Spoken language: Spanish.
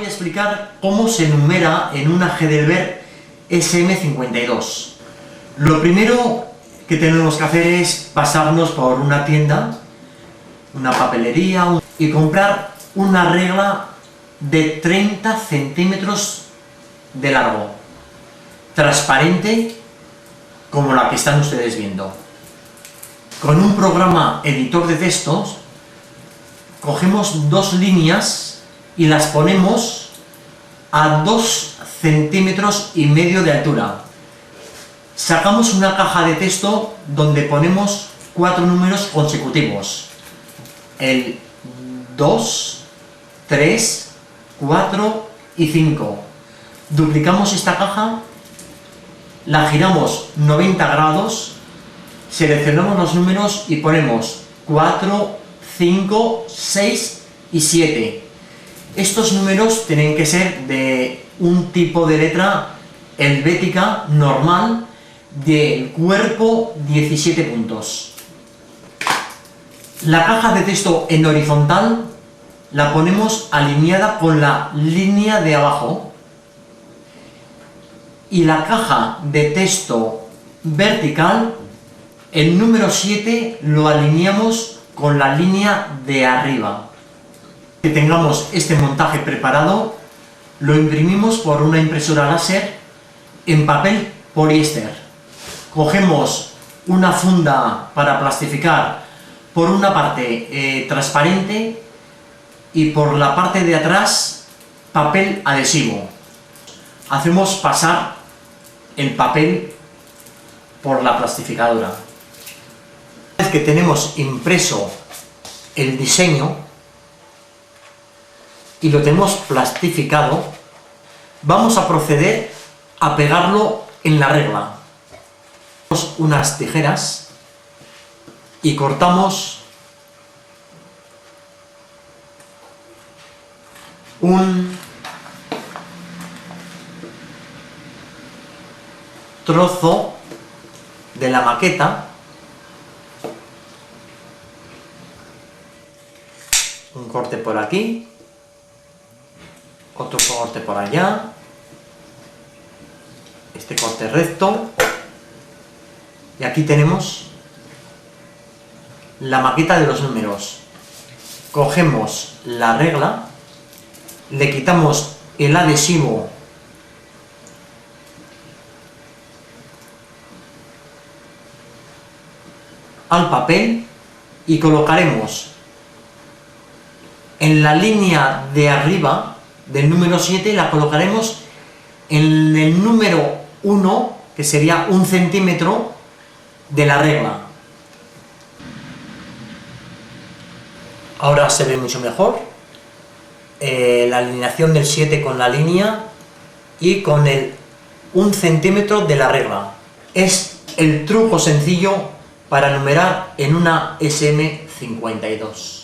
Voy a explicar cómo se numera en una Heidelberg SM52. Lo primero que tenemos que hacer es pasarnos por una tienda, una papelería, y comprar una regla de 30 centímetros de largo, transparente, como la que están ustedes viendo. Con un programa editor de textos, cogemos dos líneas y las ponemos a 2,5 centímetros de altura. Sacamos una caja de texto donde ponemos 4 números consecutivos: el 2, 3, 4 y 5. Duplicamos esta caja, la giramos 90 grados, seleccionamos los números y ponemos 4, 5, 6 y 7. Estos números tienen que ser de un tipo de letra helvética normal, del cuerpo 17 puntos. La caja de texto en horizontal la ponemos alineada con la línea de abajo, y la caja de texto vertical, el número 7 lo alineamos con la línea de arriba. Que tengamos este montaje preparado, lo imprimimos por una impresora láser en papel poliéster. Cogemos una funda para plastificar, por una parte transparente y por la parte de atrás papel adhesivo. Hacemos pasar el papel por la plastificadora. Una vez que tenemos impreso el diseño y lo tenemos plastificado, vamos a proceder a pegarlo en la regla. Cogemos unas tijeras y cortamos un trozo de la maqueta, un corte por aquí, otro corte por allá, este corte recto, y aquí tenemos la maqueta de los números. Cogemos la regla, le quitamos el adhesivo al papel y colocaremos en la línea de arriba del número 7, la colocaremos en el número 1, que sería 1 centímetro de la regla. Ahora se ve mucho mejor la alineación del 7 con la línea y con el 1 centímetro de la regla. Es el truco sencillo para numerar en una SM52.